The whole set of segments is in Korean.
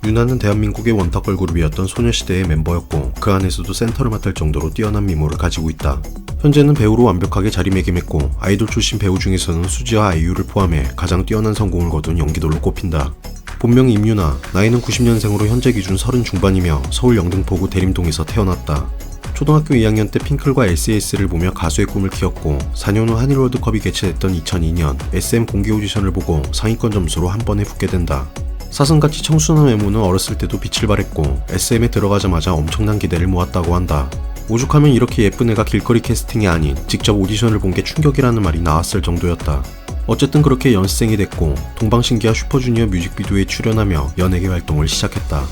유나는 대한민국의 원탑 걸그룹이었던 소녀시대의 멤버였고 그 안에서도 센터를 맡을 정도로 뛰어난 미모를 가지고 있다. 현재는 배우로 완벽하게 자리매김했고 아이돌 출신 배우 중에서는 수지와 아이유를 포함해 가장 뛰어난 성공을 거둔 연기돌로 꼽힌다. 본명 임유나, 나이는 90년생으로 현재 기준 30 중반이며 서울 영등포구 대림동에서 태어났다. 초등학교 2학년 때 핑클과 SES를 보며 가수의 꿈을 키웠고 4년 후 한일 월드컵이 개최됐던 2002년 SM 공개 오디션을 보고 상위권 점수로 한 번에 붙게 된다. 사슴같이 청순한 외모는 어렸을 때도 빛을 발했고 SM에 들어가자마자 엄청난 기대를 모았다고 한다. 오죽하면 이렇게 예쁜 애가 길거리 캐스팅이 아닌 직접 오디션을 본 게 충격이라는 말이 나왔을 정도였다. 어쨌든 그렇게 연습생이 됐고 동방신기와 슈퍼주니어 뮤직비디오에 출연하며 연예계 활동을 시작했다.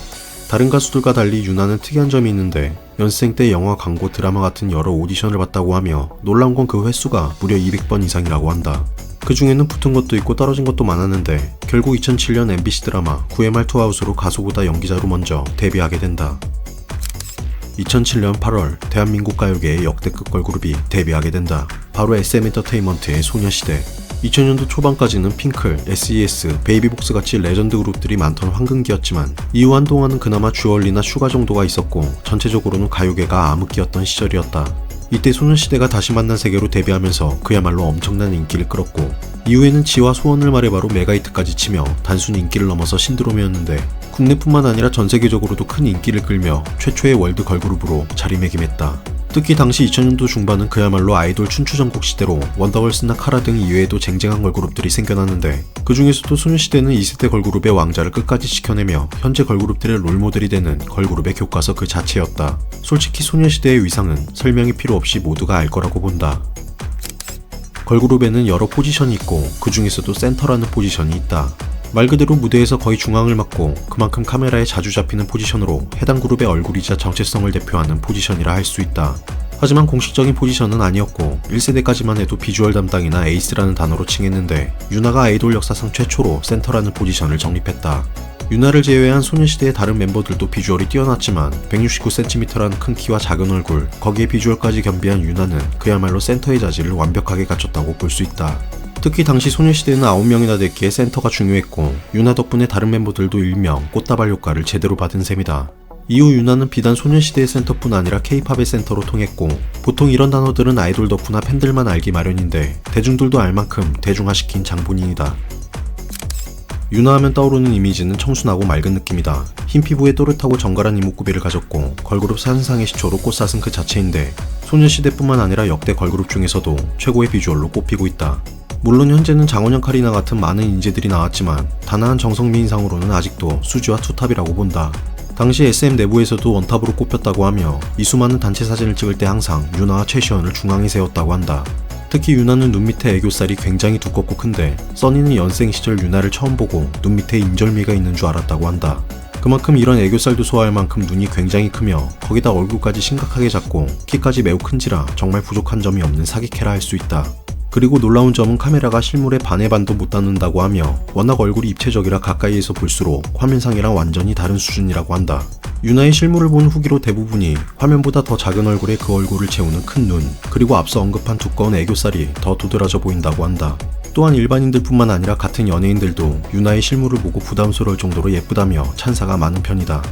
다른 가수들과 달리 유나는 특이한 점이 있는데 연습생 때 영화, 광고, 드라마 같은 여러 오디션을 봤다고 하며 놀라운 건 그 횟수가 무려 200번 이상이라고 한다. 그 중에는 붙은 것도 있고 떨어진 것도 많았는데 결국 2007년 MBC 드라마 9회말 투하우스로 가수보다 연기자로 먼저 데뷔하게 된다. 2007년 8월 대한민국 가요계의 역대급 걸그룹이 데뷔하게 된다. 바로 SM엔터테인먼트의 소녀시대. 2000년도 초반까지는 핑클, SES, 베이비복스 같이 레전드 그룹들이 많던 황금기였지만 이후 한동안은 그나마 주얼리나 슈가 정도가 있었고 전체적으로는 가요계가 암흑기였던 시절이었다. 이때 소녀시대가 다시 만난 세계로 데뷔하면서 그야말로 엄청난 인기를 끌었고 이후에는 지와 소원을 말해봐로 메가히트까지 치며 단순 인기를 넘어서 신드롬이었는데 국내뿐만 아니라 전세계적으로도 큰 인기를 끌며 최초의 월드 걸그룹으로 자리매김했다. 특히 당시 2000년도 중반은 그야말로 아이돌 춘추전국 시대로 원더걸스나 카라 등 이외에도 쟁쟁한 걸그룹들이 생겨났는데 그 중에서도 소녀시대는 2세대 걸그룹의 왕자를 끝까지 지켜내며 현재 걸그룹들의 롤모델이 되는 걸그룹의 교과서 그 자체였다. 솔직히 소녀시대의 위상은 설명이 필요 없이 모두가 알 거라고 본다. 걸그룹에는 여러 포지션이 있고 그 중에서도 센터라는 포지션이 있다. 말 그대로 무대에서 거의 중앙을 맡고 그만큼 카메라에 자주 잡히는 포지션으로 해당 그룹의 얼굴이자 정체성을 대표하는 포지션이라 할 수 있다. 하지만 공식적인 포지션은 아니었고 1세대까지만 해도 비주얼 담당이나 에이스라는 단어로 칭했는데 유나가 아이돌 역사상 최초로 센터라는 포지션을 정립했다. 유나를 제외한 소녀시대의 다른 멤버들도 비주얼이 뛰어났지만 169cm라는 큰 키와 작은 얼굴, 거기에 비주얼까지 겸비한 유나는 그야말로 센터의 자질을 완벽하게 갖췄다고 볼 수 있다. 특히 당시 소녀시대는 9명이나 됐기에 센터가 중요했고 유나 덕분에 다른 멤버들도 일명 꽃다발 효과를 제대로 받은 셈이다. 이후 유나는 비단 소녀시대의 센터뿐 아니라 K-팝의 센터로 통했고 보통 이런 단어들은 아이돌 덕후나 팬들만 알기 마련인데 대중들도 알 만큼 대중화시킨 장본인이다. 유나 하면 떠오르는 이미지는 청순하고 맑은 느낌이다. 흰 피부에 또렷하고 정갈한 이목구비를 가졌고 걸그룹 사진상의 시초로 꽃사슴 그 자체인데 소녀시대뿐만 아니라 역대 걸그룹 중에서도 최고의 비주얼로 꼽히고 있다. 물론 현재는 장원영, 카리나 같은 많은 인재들이 나왔지만 단아한 정성미인상으로는 아직도 수지와 투탑이라고 본다. 당시 SM 내부에서도 원탑으로 꼽혔다고 하며 이 수많은 단체 사진을 찍을 때 항상 유나와 최시원을 중앙에 세웠다고 한다. 특히 유나는 눈 밑에 애교살이 굉장히 두껍고 큰데 써니는 연생 시절 유나를 처음 보고 눈 밑에 인절미가 있는 줄 알았다고 한다. 그만큼 이런 애교살도 소화할 만큼 눈이 굉장히 크며 거기다 얼굴까지 심각하게 작고 키까지 매우 큰지라 정말 부족한 점이 없는 사기캐라 할 수 있다. 그리고 놀라운 점은 카메라가 실물의 반의 반도 못 닿는다고 하며 워낙 얼굴이 입체적이라 가까이에서 볼수록 화면상이랑 완전히 다른 수준이라고 한다. 유나의 실물을 본 후기로 대부분이 화면보다 더 작은 얼굴에 그 얼굴을 채우는 큰 눈, 그리고 앞서 언급한 두꺼운 애교살이 더 도드라져 보인다고 한다. 또한 일반인들뿐만 아니라 같은 연예인들도 유나의 실물을 보고 부담스러울 정도로 예쁘다며 찬사가 많은 편이다.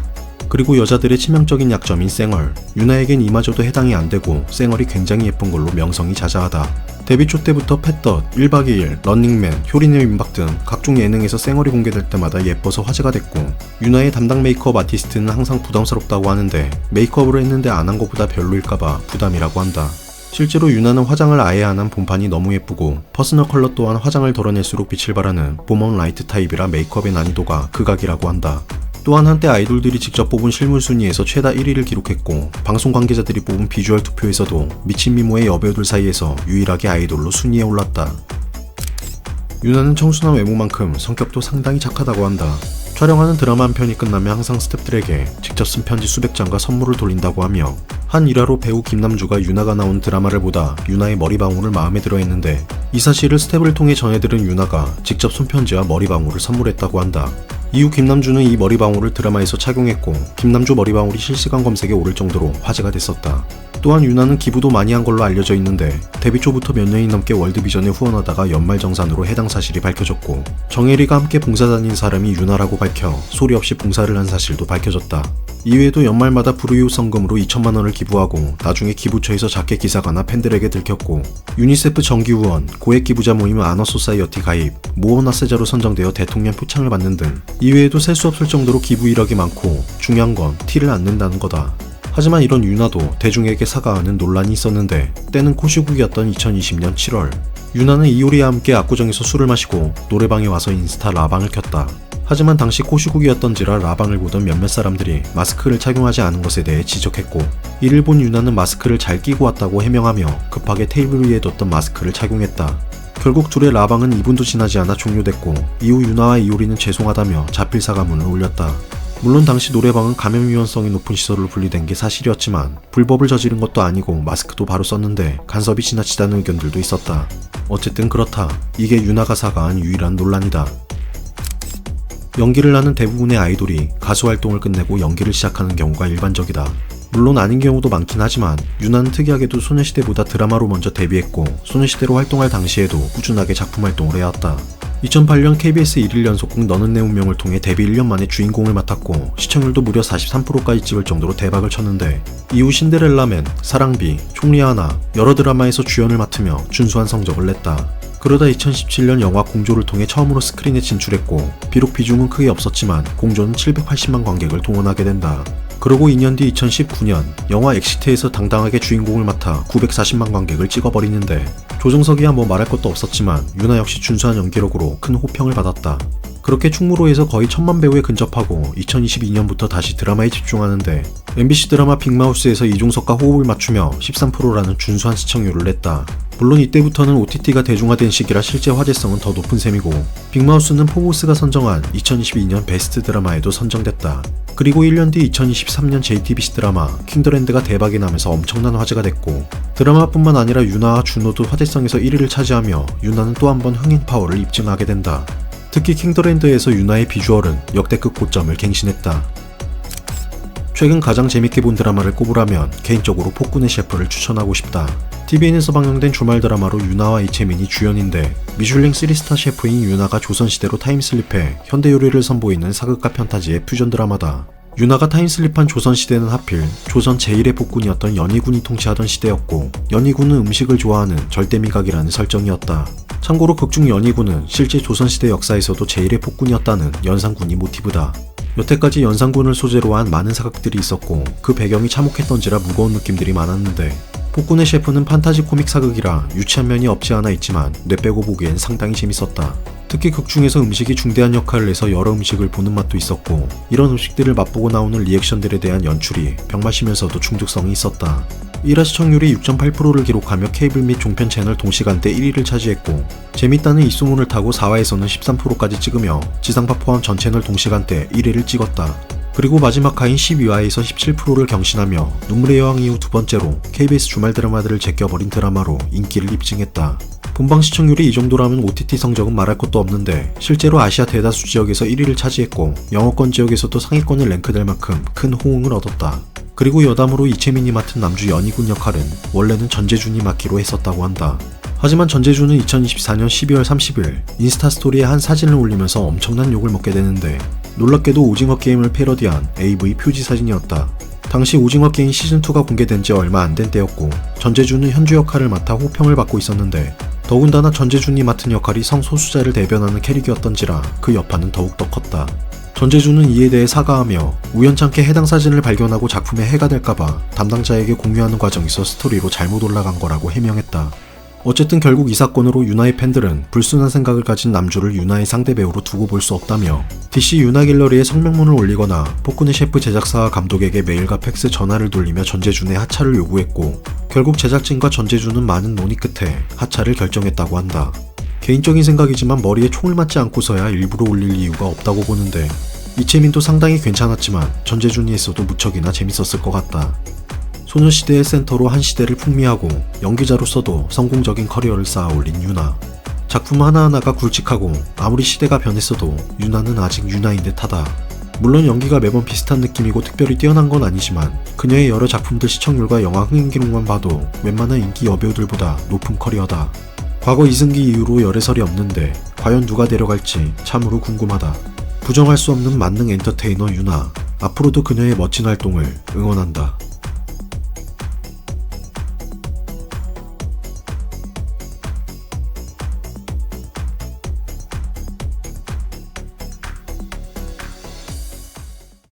그리고 여자들의 치명적인 약점인 쌩얼, 유나에겐 이마저도 해당이 안되고 쌩얼이 굉장히 예쁜 걸로 명성이 자자하다. 데뷔 초 때부터 팻덧, 1박 2일, 런닝맨, 효린의 민박 등 각종 예능에서 쌩얼이 공개될 때마다 예뻐서 화제가 됐고 유나의 담당 메이크업 아티스트는 항상 부담스럽다고 하는데 메이크업을 했는데 안 한 것보다 별로일까봐 부담이라고 한다. 실제로 유나는 화장을 아예 안 한 본판이 너무 예쁘고 퍼스널 컬러 또한 화장을 덜어낼수록 빛을 발하는 봄온 라이트 타입이라 메이크업의 난이도가 극악이라고 한다. 또한 한때 아이돌들이 직접 뽑은 실물 순위에서 최다 1위를 기록했고 방송 관계자들이 뽑은 비주얼 투표에서도 미친 미모의 여배우들 사이에서 유일하게 아이돌로 순위에 올랐다. 유나는 청순한 외모만큼 성격도 상당히 착하다고 한다. 촬영하는 드라마 한 편이 끝나면 항상 스태프들에게 직접 쓴 편지 수백 장과 선물을 돌린다고 하며 한 일화로 배우 김남주가 유나가 나온 드라마를 보다 유나의 머리방울을 마음에 들어 했는데 이 사실을 스태프를 통해 전해들은 유나가 직접 손편지와 머리방울을 선물했다고 한다. 이후 김남주는 이 머리방울을 드라마에서 착용했고 김남주 머리방울이 실시간 검색에 오를 정도로 화제가 됐었다. 또한 유나는 기부도 많이 한 걸로 알려져 있는데 데뷔 초부터 몇 년이 넘게 월드비전에 후원하다가 연말정산으로 해당 사실이 밝혀졌고 정혜리가 함께 봉사 다닌 사람이 유나라고 밝혀 소리 없이 봉사를 한 사실도 밝혀졌다. 이외에도 연말마다 불우이웃 성금으로 2천만 원을 기부하고 나중에 기부처에서 작게 기사가 나 팬들에게 들켰고 유니세프 정기 후원, 고액 기부자 모임 아너소사이어티 가입, 모어나세자로 선정되어 대통령 표창을 받는 등 이외에도 셀 수 없을 정도로 기부 이력이 많고 중요한 건 티를 안 낸다는 거다. 하지만 이런 유나도 대중에게 사과하는 논란이 있었는데 때는 코시국이었던 2020년 7월 유나는 이효리와 함께 압구정에서 술을 마시고 노래방에 와서 인스타 라방을 켰다. 하지만 당시 코시국이었던지라 라방을 보던 몇몇 사람들이 마스크를 착용하지 않은 것에 대해 지적했고 이를 본 유나는 마스크를 잘 끼고 왔다고 해명하며 급하게 테이블 위에 뒀던 마스크를 착용했다. 결국 둘의 라방은 2분도 지나지 않아 종료됐고 이후 유나와 이효리는 죄송하다며 자필 사과문을 올렸다. 물론 당시 노래방은 감염 위험성이 높은 시설로 분리된 게 사실이었지만 불법을 저지른 것도 아니고 마스크도 바로 썼는데 간섭이 지나치다는 의견들도 있었다. 어쨌든 그렇다. 이게 유나가 사과한 유일한 논란이다. 연기를 하는 대부분의 아이돌이 가수 활동을 끝내고 연기를 시작하는 경우가 일반적이다. 물론 아닌 경우도 많긴 하지만 유나는 특이하게도 소녀시대보다 드라마로 먼저 데뷔했고 소녀시대로 활동할 당시에도 꾸준하게 작품 활동을 해왔다. 2008년 KBS 1일 연속극 너는 내 운명을 통해 데뷔 1년 만에 주인공을 맡았고 시청률도 무려 43%까지 찍을 정도로 대박을 쳤는데 이후 신데렐라맨, 사랑비, 총리 하나 여러 드라마에서 주연을 맡으며 준수한 성적을 냈다. 그러다 2017년 영화 공조를 통해 처음으로 스크린에 진출했고 비록 비중은 크게 없었지만 공조는 780만 관객을 동원하게 된다. 그러고 2년 뒤 2019년 영화 엑시트에서 당당하게 주인공을 맡아 940만 관객을 찍어버리는데 조정석이야 뭐 말할 것도 없었지만 유나 역시 준수한 연기력으로 큰 호평을 받았다. 그렇게 충무로에서 거의 1000만 배우에 근접하고 2022년부터 다시 드라마에 집중하는데 MBC 드라마 빅마우스에서 이종석과 호흡을 맞추며 13%라는 준수한 시청률을 냈다. 물론 이때부터는 OTT가 대중화된 시기라 실제 화제성은 더 높은 셈이고 빅마우스는 포브스가 선정한 2022년 베스트 드라마에도 선정됐다. 그리고 1년 뒤 2023년 JTBC 드라마 킹더랜드가 대박이 나면서 엄청난 화제가 됐고 드라마뿐만 아니라 유나와 준호도 화제성에서 1위를 차지하며 유나는 또 한 번 흥행 파워를 입증하게 된다. 특히 킹더랜드에서 유나의 비주얼은 역대급 고점을 갱신했다. 최근 가장 재밌게 본 드라마를 꼽으라면 개인적으로 폭군의 셰프를 추천하고 싶다. TVN에서 방영된 주말 드라마로 유나와 이채민이 주연인데 미슐랭 3스타 셰프인 유나가 조선시대로 타임슬립해 현대 요리를 선보이는 사극과 편타지의 퓨전 드라마다. 유나가 타임슬립한 조선시대는 하필 조선 제1의 폭군이었던 연희군이 통치하던 시대였고 연희군은 음식을 좋아하는 절대미각이라는 설정이었다. 참고로 극중 연희군은 실제 조선시대 역사에서도 제1의 폭군이었다는 연산군이 모티브다. 여태까지 연산군을 소재로 한 많은 사극들이 있었고 그 배경이 참혹했던지라 무거운 느낌들이 많았는데 폭군의 셰프는 판타지 코믹 사극이라 유치한 면이 없지 않아 있지만 뇌 빼고 보기엔 상당히 재밌었다. 특히 극중에서 음식이 중대한 역할을 해서 여러 음식을 보는 맛도 있었고 이런 음식들을 맛보고 나오는 리액션들에 대한 연출이 병맛이면서도 중독성이 있었다. 1화 시청률이 6.8%를 기록하며 케이블 및 종편 채널 동시간대 1위를 차지했고 재밌다는 이 소문을 타고 4화에서는 13%까지 찍으며 지상파 포함 전 채널 동시간대 1위를 찍었다. 그리고 마지막 화인 12화에서 17%를 경신하며 눈물의 여왕 이후 두 번째로 KBS 주말 드라마들을 제껴버린 드라마로 인기를 입증했다. 본방 시청률이 이 정도라면 OTT 성적은 말할 것도 없는데 실제로 아시아 대다수 지역에서 1위를 차지했고 영어권 지역에서도 상위권에 랭크될 만큼 큰 호응을 얻었다. 그리고 여담으로 이채민이 맡은 남주 연희군 역할은 원래는 전재준이 맡기로 했었다고 한다. 하지만 전재준은 2024년 12월 30일 인스타 스토리에 한 사진을 올리면서 엄청난 욕을 먹게 되는데 놀랍게도 오징어 게임을 패러디한 AV 표지 사진이었다. 당시 오징어 게임 시즌2가 공개된 지 얼마 안 된 때였고 전재준은 현주 역할을 맡아 호평을 받고 있었는데 더군다나 전재준이 맡은 역할이 성소수자를 대변하는 캐릭이었던지라 그 여파는 더욱더 컸다. 전재준은 이에 대해 사과하며 우연찮게 해당 사진을 발견하고 작품에 해가 될까봐 담당자에게 공유하는 과정에서 스토리로 잘못 올라간 거라고 해명했다. 어쨌든 결국 이 사건으로 유나의 팬들은 불순한 생각을 가진 남주를 유나의 상대 배우로 두고 볼 수 없다며 DC 유나 갤러리에 성명문을 올리거나 폭군의 셰프 제작사와 감독에게 메일과 팩스 전화를 돌리며 전재준의 하차를 요구했고 결국 제작진과 전재준은 많은 논의 끝에 하차를 결정했다고 한다. 개인적인 생각이지만 머리에 총을 맞지 않고서야 일부러 올릴 이유가 없다고 보는데 이채민도 상당히 괜찮았지만 전재준이 했어도 무척이나 재밌었을 것 같다. 소녀시대의 센터로 한 시대를 풍미하고 연기자로서도 성공적인 커리어를 쌓아 올린 유나. 작품 하나하나가 굵직하고 아무리 시대가 변했어도 유나는 아직 유나인 듯하다. 물론 연기가 매번 비슷한 느낌이고 특별히 뛰어난 건 아니지만 그녀의 여러 작품들 시청률과 영화 흥행 기록만 봐도 웬만한 인기 여배우들보다 높은 커리어다. 과거 이승기 이후로 열애설이 없는데 과연 누가 데려갈지 참으로 궁금하다. 부정할 수 없는 만능 엔터테이너 유나. 앞으로도 그녀의 멋진 활동을 응원한다.